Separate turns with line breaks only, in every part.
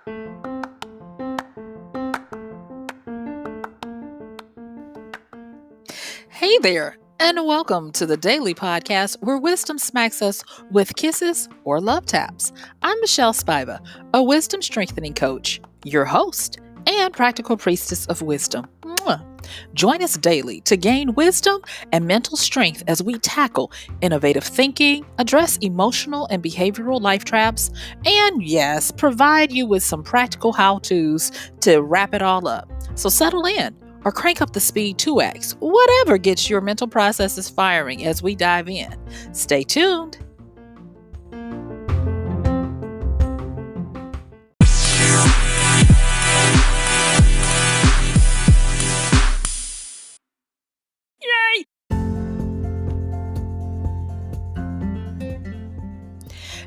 Hey there, and welcome to the daily podcast where wisdom smacks us with kisses or love taps. I'm MichelleSpiva, a wisdom strengthening coach, your host, and practical priestess of wisdom. Mwah. Join us daily to gain wisdom and mental strength as we tackle innovative thinking, address emotional and behavioral life traps, and yes, provide you with some practical how to's to wrap it all up. So settle in or crank up the speed 2x, whatever gets your mental processes firing as we dive in. Stay tuned. Yay!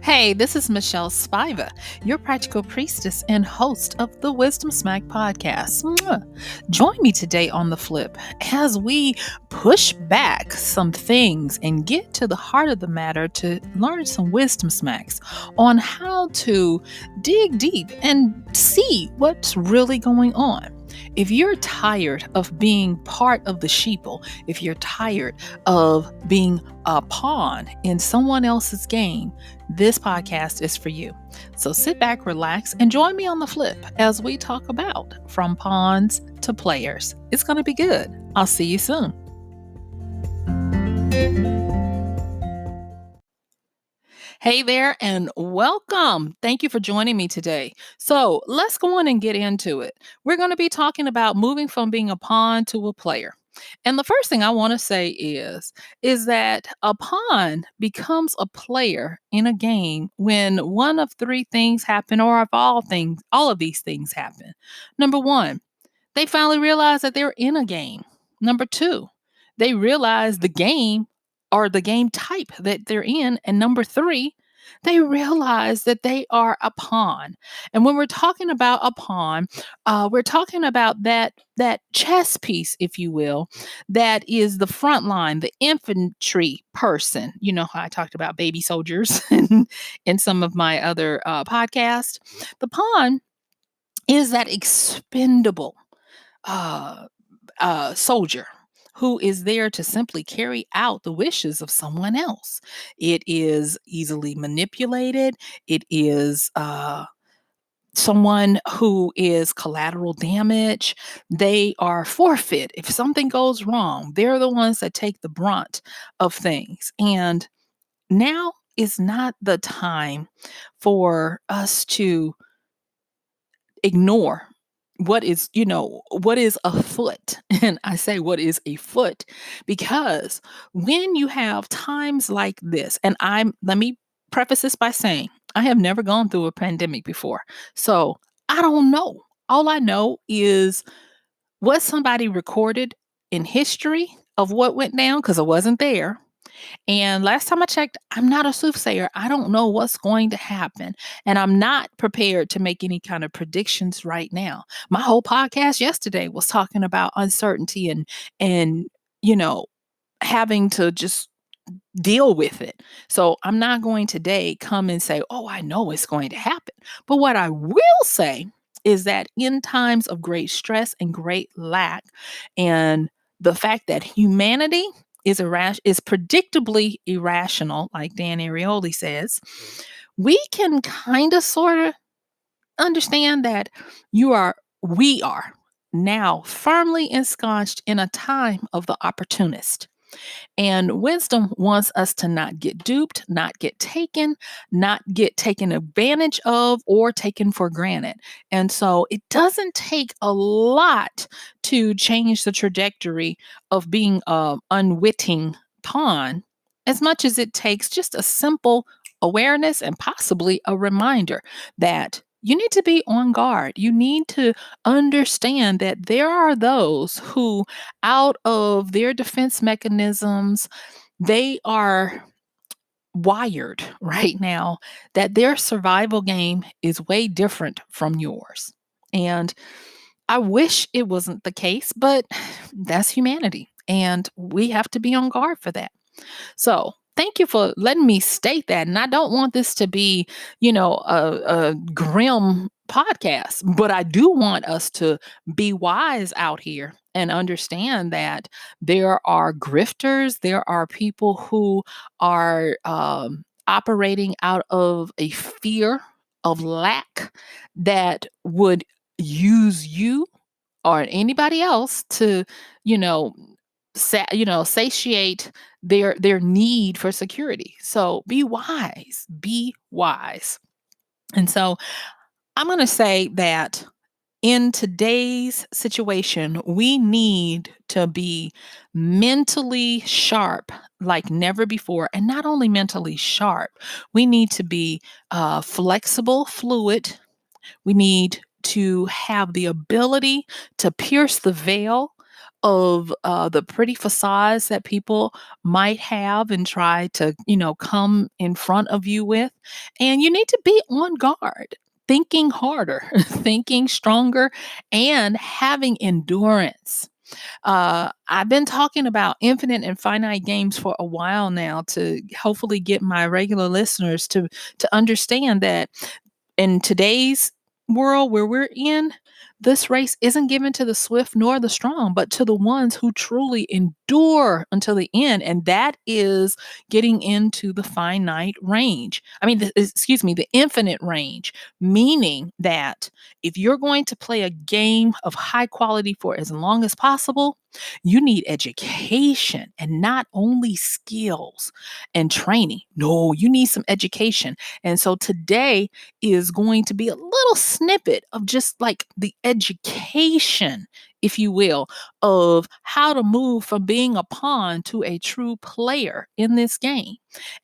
Hey, this is MichelleSpiva, your practical priestess and host of the Wisdom Smack podcast. Mwah. Join me today on the flip as we push back some things and get to the heart of the matter to learn some wisdom smacks on how to dig deep and see what's really going on. If you're tired of being part of the sheeple, if you're tired of being a pawn in someone else's game, this podcast is for you. So sit back, relax, and join me on the flip as we talk about from pawns to players. It's going to be good. I'll see you soon. Hey there, and welcome. Thank you for joining me today. So let's go on and get into it. We're going to be talking about moving from being a pawn to a player. And the first thing I want to say is that a pawn becomes a player in a game when one of three things happen, or if all of these things happen. Number one, they finally realize that they're in a game. Number two, they realize the game or the game type that they're in. And number three, they realize that they are a pawn. And when we're talking about a pawn, we're talking about that chess piece, if you will, that is the front line, the infantry person. You know how I talked about baby soldiers in some of my other podcasts. The pawn is that expendable soldier who is there to simply carry out the wishes of someone else. It is easily manipulated. It is someone who is collateral damage. They are forfeit. If something goes wrong, they're the ones that take the brunt of things. And now is not the time for us to ignore what is afoot. And I say what is afoot because when you have times like this, and let me preface this by saying I have never gone through a pandemic before. So I don't know. All I know is what somebody recorded in history of what went down because I wasn't there. And last time I checked, I'm not a soothsayer. I don't know what's going to happen. And I'm not prepared to make any kind of predictions right now. My whole podcast yesterday was talking about uncertainty and you know, having to just deal with it. So I'm not going today come and say, "Oh, I know it's going to happen." But what I will say is that in times of great stress and great lack and the fact that humanity is predictably irrational, like Dan Ariely says, we can kind of sort of understand that we are now firmly ensconced in a time of the opportunist. And wisdom wants us to not get duped, not get taken advantage of, or taken for granted. And so it doesn't take a lot to change the trajectory of being an unwitting pawn, as much as it takes just a simple awareness and possibly a reminder that you need to be on guard. You need to understand that there are those who, out of their defense mechanisms, they are wired right now that their survival game is way different from yours. And I wish it wasn't the case, but that's humanity. And we have to be on guard for that. So thank you for letting me state that. And I don't want this to be, a grim podcast, but I do want us to be wise out here and understand that there are grifters, there are people who are operating out of a fear of lack that would use you or anybody else to, you know, satiate their need for security. So be wise, be wise. And so I'm going to say that in today's situation, we need to be mentally sharp like never before. And not only mentally sharp, we need to be flexible, fluid, we need to have the ability to pierce the veil of the pretty facades that people might have and try to, come in front of you with. And you need to be on guard, thinking harder, thinking stronger, and having endurance. I've been talking about infinite and finite games for a while now to hopefully get my regular listeners to understand that in today's world where we're in, this race isn't given to the swift nor the strong, but to the ones who truly endure until the end. And that is getting into the finite range. I mean, excuse me, the infinite range, meaning that if you're going to play a game of high quality for as long as possible, you need education and not only skills and training. No, you need some education. And so today, is going to be a little snippet of just like the education, if you will, of how to move from being a pawn to a true player in this game.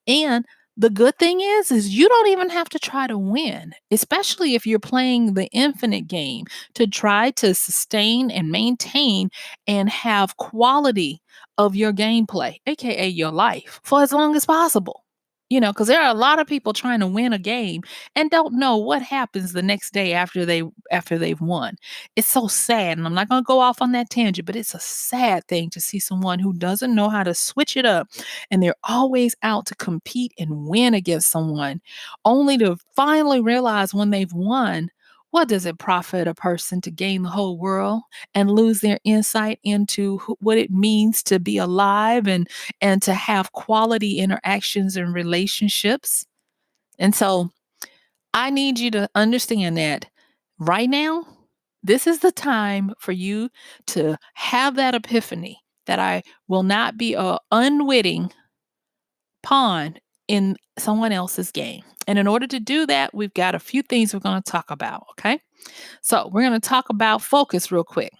And the good thing is you don't even have to try to win, especially if you're playing the infinite game, to try to sustain and maintain and have quality of your gameplay, aka your life, for as long as possible. Because there are a lot of people trying to win a game and don't know what happens the next day after they've won. It's so sad, and I'm not going to go off on that tangent, but it's a sad thing to see someone who doesn't know how to switch it up, and they're always out to compete and win against someone, only to finally realize when they've won, what does it profit a person to gain the whole world and lose their insight into what it means to be alive and to have quality interactions and relationships? And so I need you to understand that right now, this is the time for you to have that epiphany that I will not be a unwitting pawn in someone else's game. And in order to do that, we've got a few things we're going to talk about, okay? So, we're going to talk about focus real quick,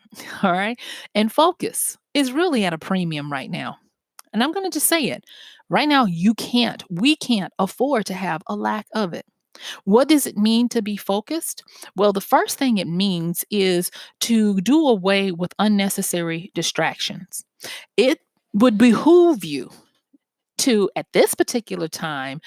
all right? And focus is really at a premium right now. And I'm going to just say it. Right now, we can't afford to have a lack of it. What does it mean to be focused? Well, the first thing it means is to do away with unnecessary distractions. It would behoove you to, at this particular time,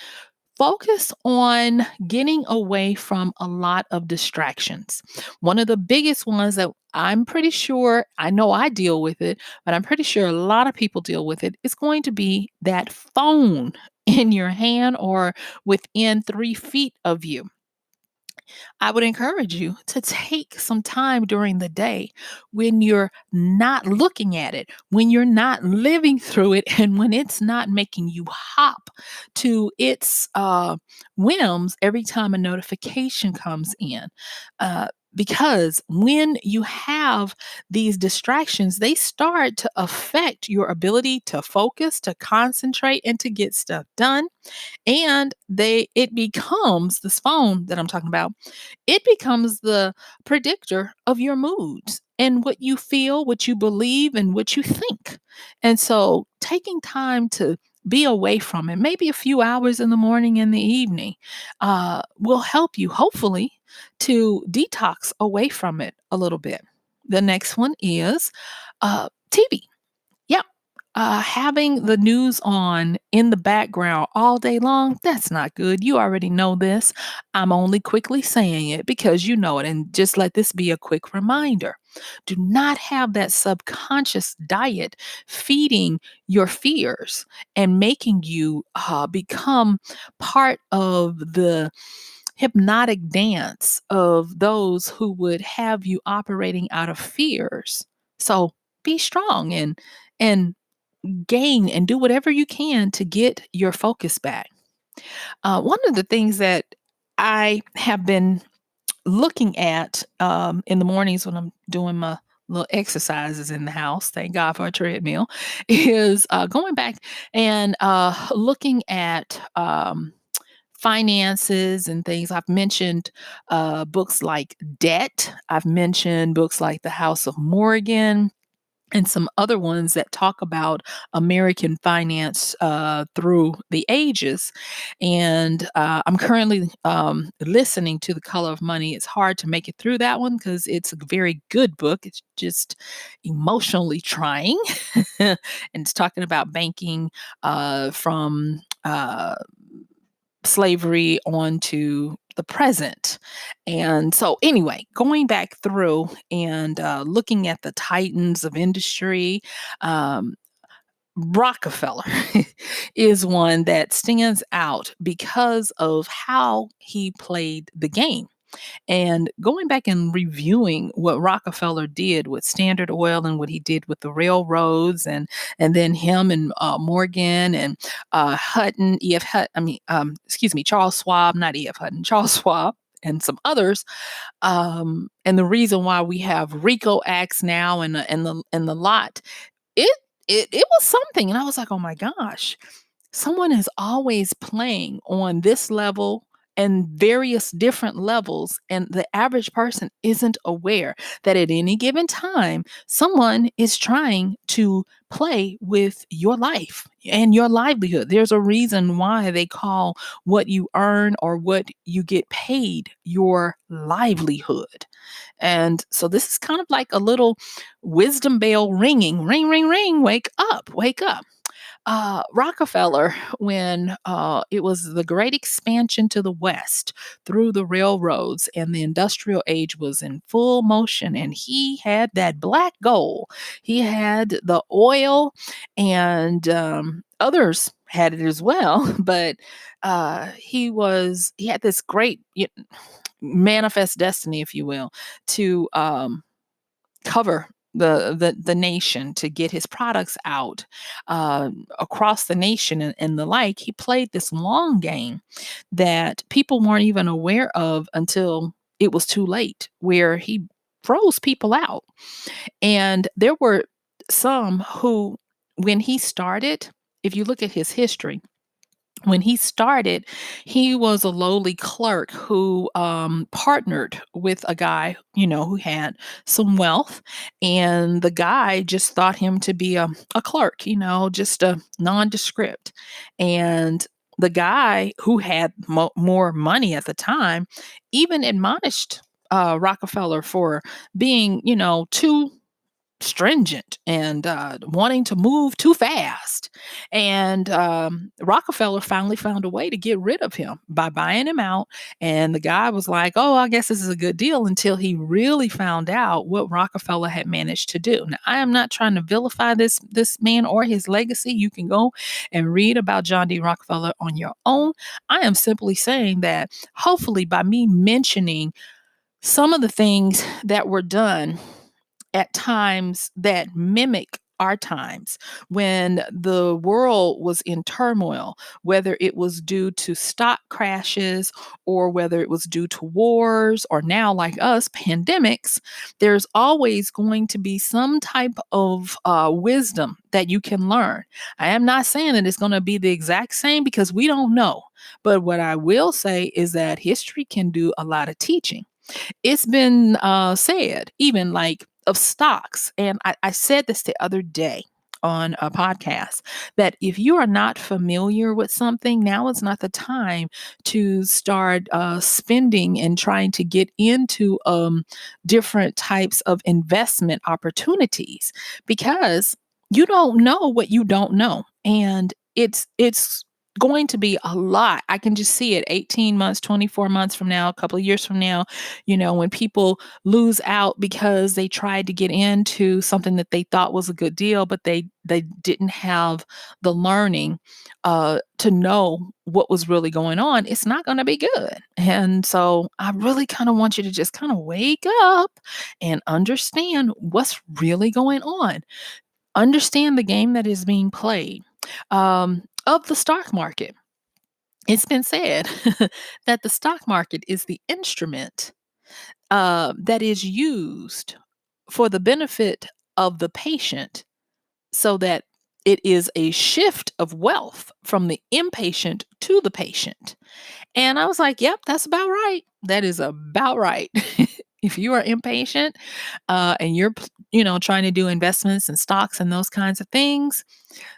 focus on getting away from a lot of distractions. One of the biggest ones that I'm pretty sure, I know I deal with it, but I'm pretty sure a lot of people deal with it, is going to be that phone in your hand or within 3 feet of you. I would encourage you to take some time during the day when you're not looking at it, when you're not living through it, and when it's not making you hop to its whims every time a notification comes in. Because when you have these distractions, they start to affect your ability to focus, to concentrate, and to get stuff done. And it becomes this phone that I'm talking about, it becomes the predictor of your moods and what you feel, what you believe, and what you think. And so taking time to be away from it, maybe a few hours in the morning and the evening, will help you, hopefully, to detox away from it a little bit. The next one is TV. Yeah, Having the news on in the background all day long, that's not good. You already know this. I'm only quickly saying it because you know it. And just let this be a quick reminder. Do not have that subconscious diet feeding your fears and making you become part of the hypnotic dance of those who would have you operating out of fears. So be strong and gain and do whatever you can to get your focus back. One of the things that I have been looking at in the mornings when I'm doing my little exercises in the house, thank God for a treadmill, is going back and looking at finances and things. I've mentioned books like Debt. I've mentioned books like The House of Morgan and some other ones that talk about American finance through the ages. And I'm currently listening to The Color of Money. It's hard to make it through that one because it's a very good book. It's just emotionally trying. And it's talking about banking from slavery on to the present. And so, anyway, going back through and looking at the titans of industry, um, Rockefeller is one that stands out because of how he played the game. And going back and reviewing what Rockefeller did with Standard Oil and what he did with the railroads, and then him and Morgan and Hutton, E.F. Hutton, excuse me, Charles Schwab, not E.F. Hutton, Charles Schwab, and some others. And the reason why we have RICO acts now and the lot, it it was something, and I was like, oh my gosh, someone is always playing on this level and various different levels, and the average person isn't aware that at any given time someone is trying to play with your life and your livelihood. There's a reason why they call what you earn or what you get paid your livelihood. And so this is kind of like a little wisdom bell ringing, ring, ring, ring, wake up, wake up. Rockefeller, when it was the great expansion to the West through the railroads and the industrial age was in full motion, and he had that black gold. He had the oil, and others had it as well, but he had this great manifest destiny, if you will, to cover the nation, to get his products out across the nation and the like. He played this long game that people weren't even aware of until it was too late, where he froze people out. And there were some who, when he started, if you look at his history, when he started, he was a lowly clerk who partnered with a guy, who had some wealth. And the guy just thought him to be a clerk, just a nondescript. And the guy who had more money at the time even admonished Rockefeller for being, too stringent and wanting to move too fast. And Rockefeller finally found a way to get rid of him by buying him out. And the guy was like, oh, I guess this is a good deal, until he really found out what Rockefeller had managed to do. Now, I am not trying to vilify this man or his legacy. You can go and read about John D. Rockefeller on your own. I am simply saying that hopefully by me mentioning some of the things that were done at times that mimic our times when the world was in turmoil, whether it was due to stock crashes or whether it was due to wars or now, like us, pandemics. There's always going to be some type of wisdom that you can learn. I am not saying that it's going to be the exact same because we don't know. But what I will say is that history can do a lot of teaching. It's been said, even like of stocks, and I said this the other day on a podcast, that if you are not familiar with something, now is not the time to start spending and trying to get into different types of investment opportunities, because You don't know what you don't know, and it's going to be a lot. I can just see it 18 months, 24 months from now, a couple of years from now, when people lose out because they tried to get into something that they thought was a good deal, but they didn't have the learning to know what was really going on. It's not going to be good. And so I really kind of want you to just kind of wake up and understand what's really going on. Understand the game that is being played. Of the stock market, it's been said that the stock market is the instrument that is used for the benefit of the patient so that it is a shift of wealth from the impatient to the patient. And I was like, yep, that's about right. That is about right. If you are impatient and you're, trying to do investments and stocks and those kinds of things,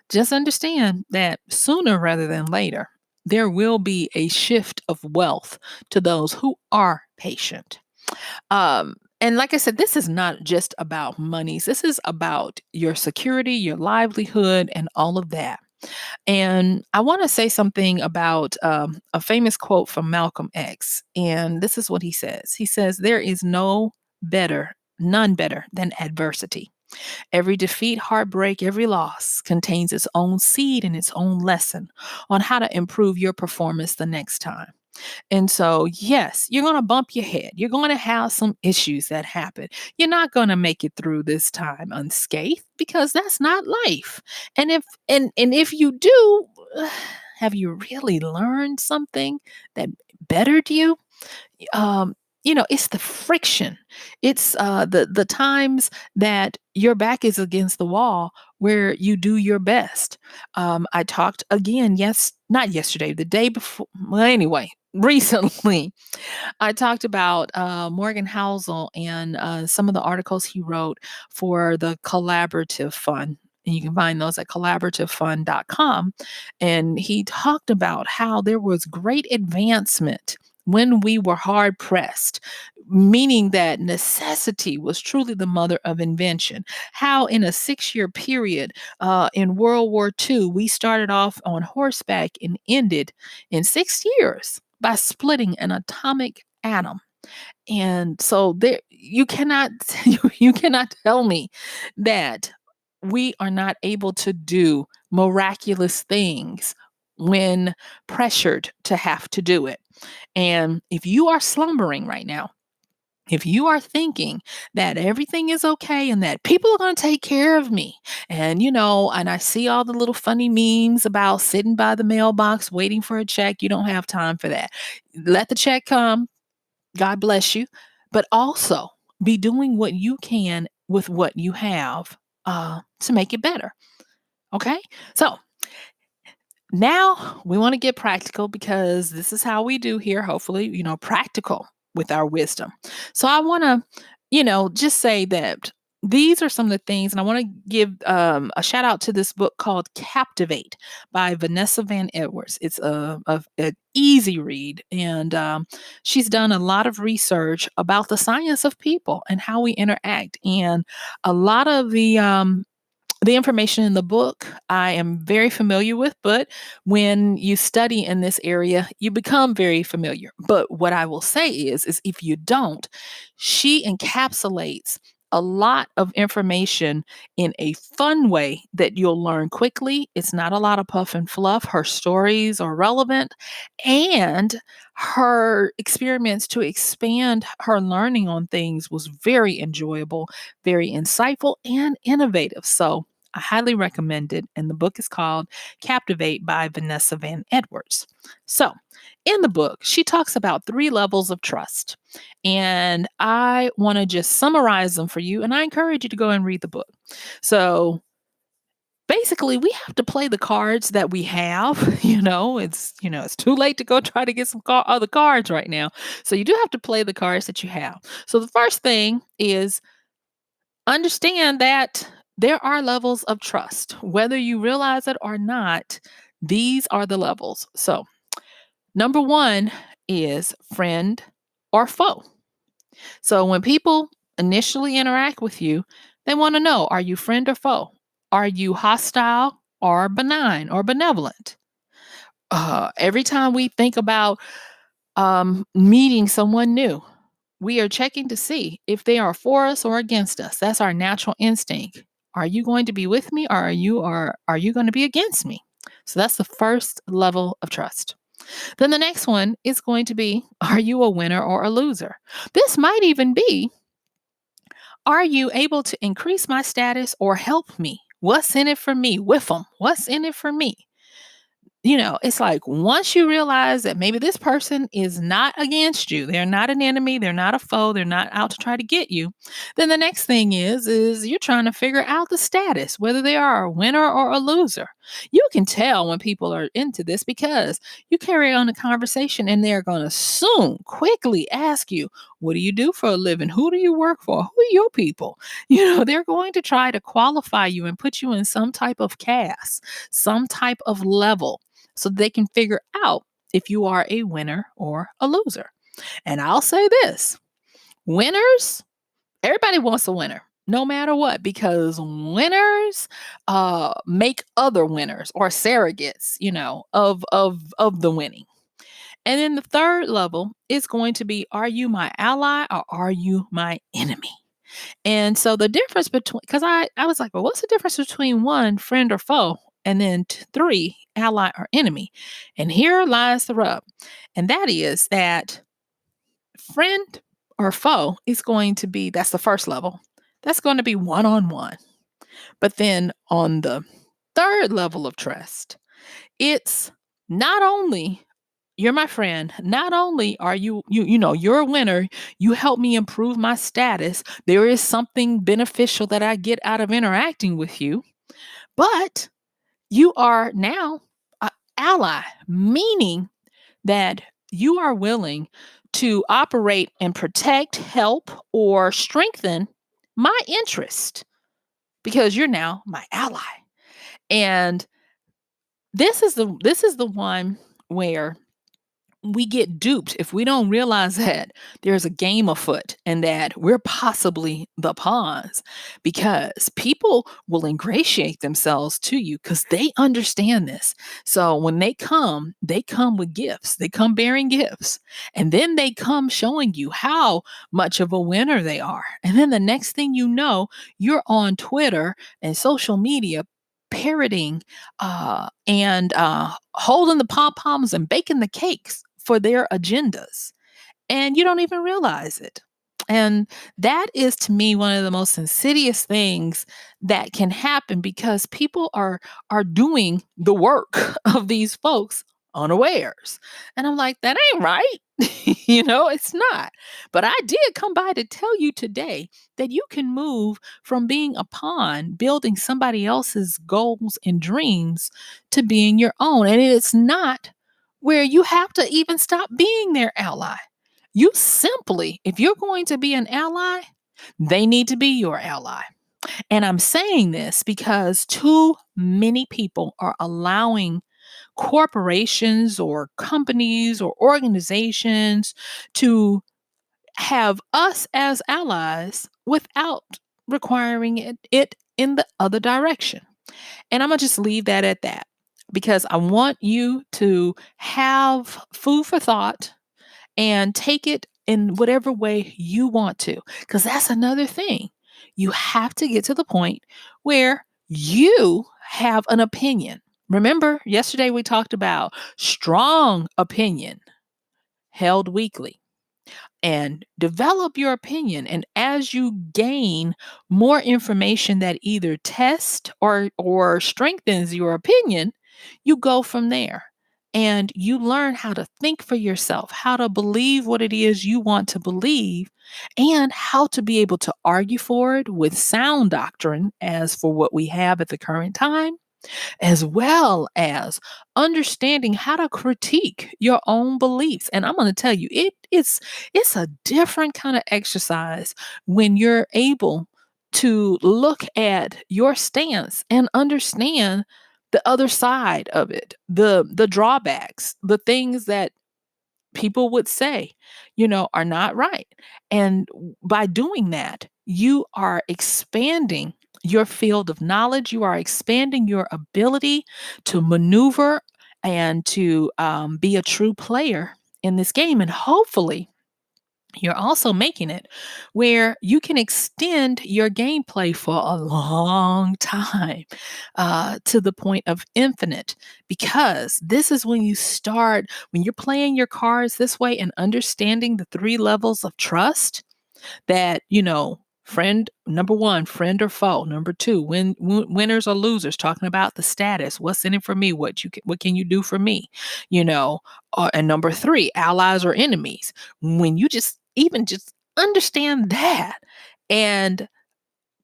just understand that sooner rather than later, there will be a shift of wealth to those who are patient. And like I said, this is not just about monies. This is about your security, your livelihood, and all of that. And I want to say something about a famous quote from Malcolm X. And this is what he says. He says, there is none better than adversity. Every defeat, heartbreak, every loss contains its own seed and its own lesson on how to improve your performance the next time. And so, yes, you're going to bump your head. You're going to have some issues that happen. You're not going to make it through this time unscathed because that's not life. And if you do, have you really learned something that bettered you? It's the friction. It's the times that your back is against the wall where you do your best. I talked again, yes, not yesterday, the day before. Well, anyway, recently, I talked about Morgan Housel and some of the articles he wrote for the Collaborative Fund. And you can find those at collaborativefund.com. And he talked about how there was great advancement when we were hard pressed, meaning that necessity was truly the mother of invention. How, in a 6 year period in World War II, we started off on horseback and ended in 6 years by splitting an atomic atom. And so there you cannot you cannot tell me that we are not able to do miraculous things when pressured to have to do it. And if you are slumbering right now, if you are thinking that everything is okay and that people are going to take care of me, and I see all the little funny memes about sitting by the mailbox waiting for a check, you don't have time for that. Let the check come. God bless you. But also be doing what you can with what you have to make it better. Okay. So now we want to get practical because this is how we do here, hopefully, practical with our wisdom. So I want to, just say that these are some of the things, and I want to give a shout out to this book called Captivate by Vanessa Van Edwards. It's an easy read, and she's done a lot of research about the science of people and how we interact. And a lot of the information in the book I am very familiar with, but when you study in this area, you become very familiar. But what I will say is if you don't, she encapsulates a lot of information in a fun way that you'll learn quickly. It's not a lot of puff and fluff. Her stories are relevant, and her experiments to expand her learning on things was very enjoyable, very insightful, and innovative. So I highly recommend it. And the book is called Captivate by Vanessa Van Edwards. So, in the book, she talks about 3 levels of trust. And I want to just summarize them for you. And I encourage you to go and read the book. So, basically, we have to play the cards that we have. It's too late to go try to get some other cards right now. So, you do have to play the cards that you have. So, the first thing is understand that there are levels of trust. Whether you realize it or not, these are the levels. So, number one is friend or foe. So, when people initially interact with you, they want to know, are you friend or foe? Are you hostile or benign or benevolent? Every time we think about meeting someone new, we are checking to see if they are for us or against us. That's our natural instinct. Are you going to be with me, or are you going to be against me? So that's the first level of trust. Then the next one is going to be, are you a winner or a loser? This might even be, are you able to increase my status or help me? What's in it for me? With them. What's in it for me? It's like once you realize that maybe this person is not against you, they're not an enemy, they're not a foe, they're not out to try to get you, then the next thing is you're trying to figure out the status, whether they are a winner or a loser. You can tell when people are into this because you carry on a conversation and they're going to soon quickly ask you, what do you do for a living? Who do you work for? Who are your people? They're going to try to qualify you and put you in some type of caste, some type of level so they can figure out if you are a winner or a loser. And I'll say this, winners, everybody wants a winner. No matter what, because winners make other winners or surrogates, of the winning. And then the third level is going to be, are you my ally or are you my enemy? And so the difference between, because I was like, well, what's the difference between one, friend or foe? And then three, ally or enemy. And here lies the rub. And that is that friend or foe is going to be, that's the first level. That's going to be one on one. But then on the third level of trust, it's not only you're my friend, not only are you're a winner, you help me improve my status. There is something beneficial that I get out of interacting with you, but you are now an ally, meaning that you are willing to operate and protect, help, or strengthen my interest because you're now my ally. And this is the one where we get duped if we don't realize that there's a game afoot and that we're possibly the pawns, because people will ingratiate themselves to you because they understand this. So when they come with gifts, they come bearing gifts, and then they come showing you how much of a winner they are. And then the next thing you know, you're on Twitter and social media parroting and holding the pom poms and baking the cakes for their agendas. And you don't even realize it. And that is to me one of the most insidious things that can happen because people are doing the work of these folks unawares. And I'm like, that ain't right. It's not. But I did come by to tell you today that you can move from being a pawn, building somebody else's goals and dreams, to being your own. And it's not where you have to even stop being their ally. You simply, if you're going to be an ally, they need to be your ally. And I'm saying this because too many people are allowing corporations or companies or organizations to have us as allies without requiring it in the other direction. And I'm going to just leave that at that because I want you to have food for thought and take it in whatever way you want to. Because that's another thing. You have to get to the point where you have an opinion. Remember, yesterday we talked about strong opinion held weakly, and develop your opinion. And as you gain more information that either test or strengthens your opinion, you go from there. And you learn how to think for yourself, how to believe what it is you want to believe, and how to be able to argue for it with sound doctrine, as for what we have at the current time, as well as understanding how to critique your own beliefs. And I'm going to tell you, it's a different kind of exercise when you're able to look at your stance and understand the other side of it, the drawbacks, the things that people would say, are not right. And by doing that, you are expanding your field of knowledge. You are expanding your ability to maneuver and to be a true player in this game. And hopefully, you're also making it where you can extend your gameplay for a long time to the point of infinite, because this is when you start, when you're playing your cards this way and understanding the three levels of trust that, friend number one, friend or foe. Number two, winners or losers, talking about the status, what's in it for me, what can you do for me, you know. And number three, allies or enemies. When you just understand that and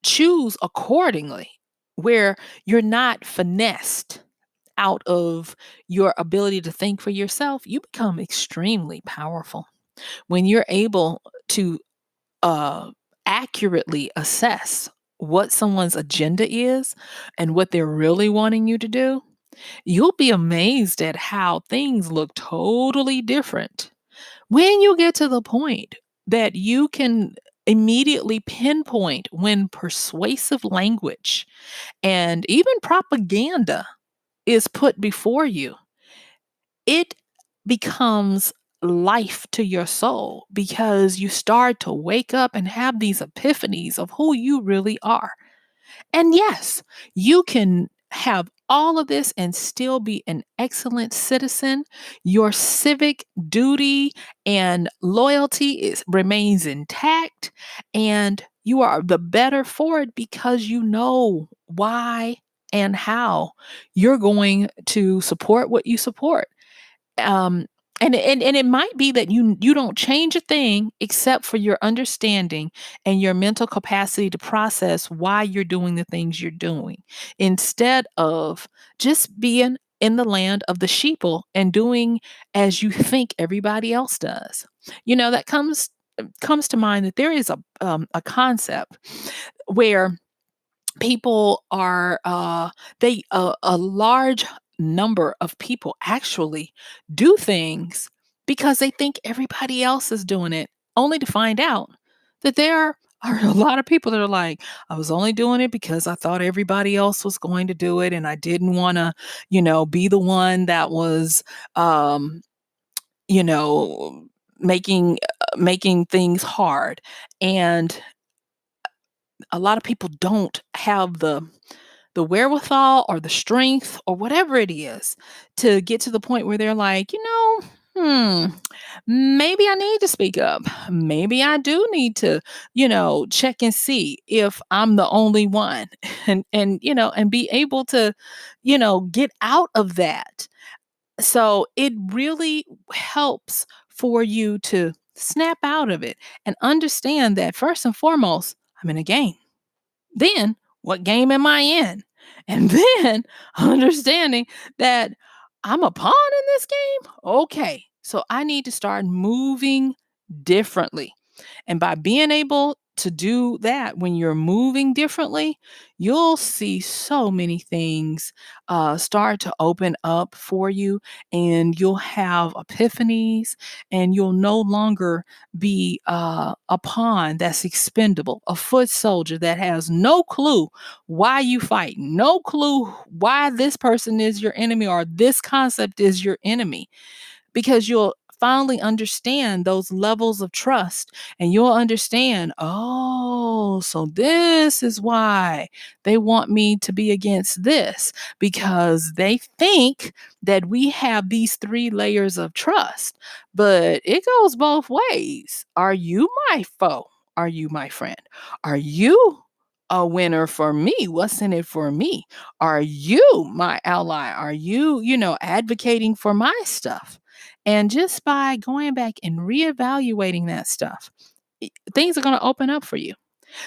choose accordingly, where you're not finessed out of your ability to think for yourself, you become extremely powerful when you're able to uh, accurately assess what someone's agenda is and what they're really wanting you to do. You'll be amazed at how things look totally different when you get to the point that you can immediately pinpoint when persuasive language and even propaganda is put before you. It becomes life to your soul because you start to wake up and have these epiphanies of who you really are. And yes, you can have all of this and still be an excellent citizen. Your civic duty and loyalty remains intact, and you are the better for it because you know why and how you're going to support what you support. um and it might be that you don't change a thing except for your understanding and your mental capacity to process why you're doing the things you're doing, instead of just being in the land of the sheeple and doing as you think everybody else does. That comes to mind that there is a concept where people are they a large number of people actually do things because they think everybody else is doing it, only to find out that there are a lot of people that are like, I was only doing it because I thought everybody else was going to do it, and I didn't want to, be the one that was um you know making things hard. And a lot of people don't have the wherewithal or the strength or whatever it is to get to the point where they're like, maybe I need to speak up. Maybe I do need to, check and see if I'm the only one and be able to, get out of that. So it really helps for you to snap out of it and understand that first and foremost, I'm in a game. Then, what game am I in? And then understanding that I'm a pawn in this game. Okay. So I need to start moving differently. And by being able to do that, when you're moving differently, you'll see so many things start to open up for you, and you'll have epiphanies, and you'll no longer be a pawn that's expendable, a foot soldier that has no clue why you fight, no clue why this person is your enemy or this concept is your enemy, because you'll finally understand those levels of trust, and you'll understand, oh, so this is why they want me to be against this, because they think that we have these three layers of trust, but it goes both ways. Are you my foe? Are you my friend? Are you a winner for me? What's in it for me? Are you my ally? Are you, advocating for my stuff? And just by going back and reevaluating that stuff, things are going to open up for you.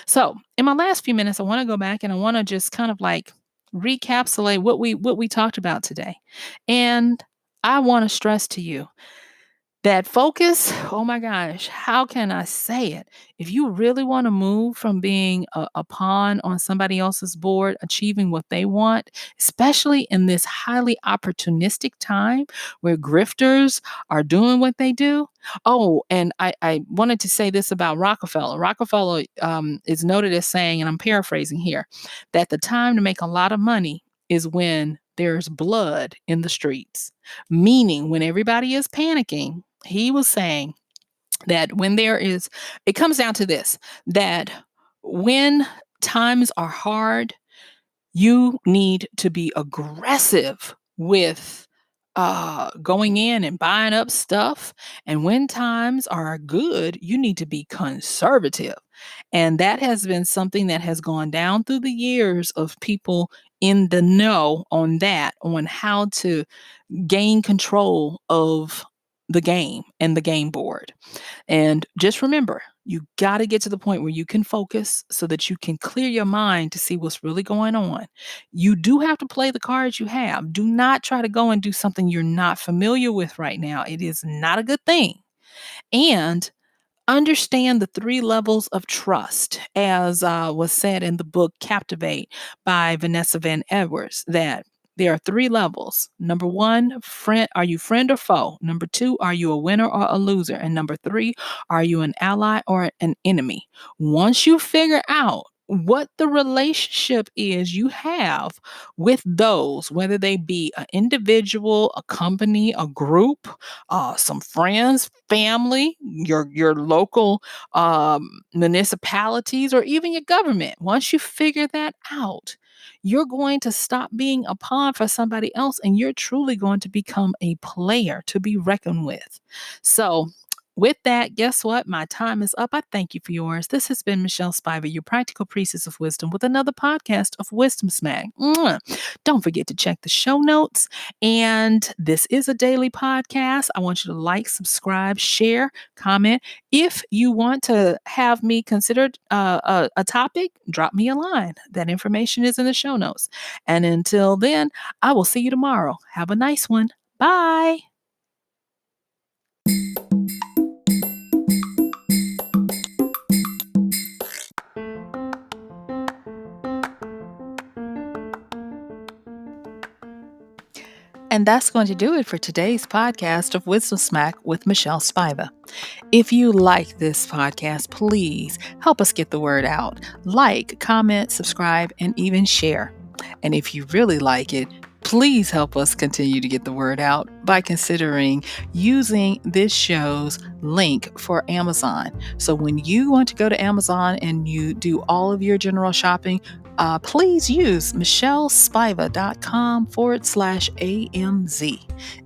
So, in my last few minutes, I want to go back and I want to just kind of like recapsulate what we talked about today. And I want to stress to you, That focus, oh my gosh, how can I say it? If you really want to move from being a pawn on somebody else's board, achieving what they want, especially in this highly opportunistic time where grifters are doing what they do. Oh, and I wanted to say this about Rockefeller. Rockefeller is noted as saying, and I'm paraphrasing here, that the time to make a lot of money is when there's blood in the streets, meaning when everybody is panicking. He was saying that when there is, it comes down to this, that when times are hard, you need to be aggressive with going in and buying up stuff. And when times are good, you need to be conservative. And that has been something that has gone down through the years of people in the know on that, on how to gain control of the game and the game board. And just remember, you got to get to the point where you can focus so that you can clear your mind to see what's really going on. You do have to play the cards you have. Do not try to go and do something you're not familiar with right now. It is not a good thing. And understand the three levels of trust, as was said in the book Captivate by Vanessa Van Edwards, that there are three levels. Number one, friend, are you friend or foe? Number two, are you a winner or a loser? And number three, are you an ally or an enemy? Once you figure out what the relationship is you have with those, whether they be an individual, a company, a group, some friends, family, your local municipalities, or even your government. Once you figure that out, you're going to stop being a pawn for somebody else, and you're truly going to become a player to be reckoned with. So, with that, guess what? My time is up. I thank you for yours. This has been Michelle Spiva, your practical priestess of wisdom, with another podcast of Wisdom Smack. Mwah. Don't forget to check the show notes. And this is a daily podcast. I want you to like, subscribe, share, comment. If you want to have me consider a topic, drop me a line. That information is in the show notes. And until then, I will see you tomorrow. Have a nice one. Bye. And that's going to do it for today's podcast of Wisdom Smack with Michelle Spiva. If you like this podcast, please help us get the word out. Like, comment, subscribe, and even share. And if you really like it, please help us continue to get the word out by considering using this show's link for Amazon. So when you want to go to Amazon and you do all of your general shopping, please use MichelleSpiva.com/AMZ.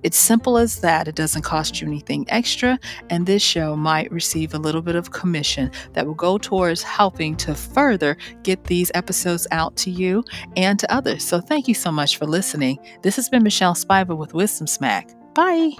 It's simple as that. It doesn't cost you anything extra, and this show might receive a little bit of commission that will go towards helping to further get these episodes out to you and to others. So thank you so much for listening. This has been Michelle Spiva with Wisdom Smack. Bye.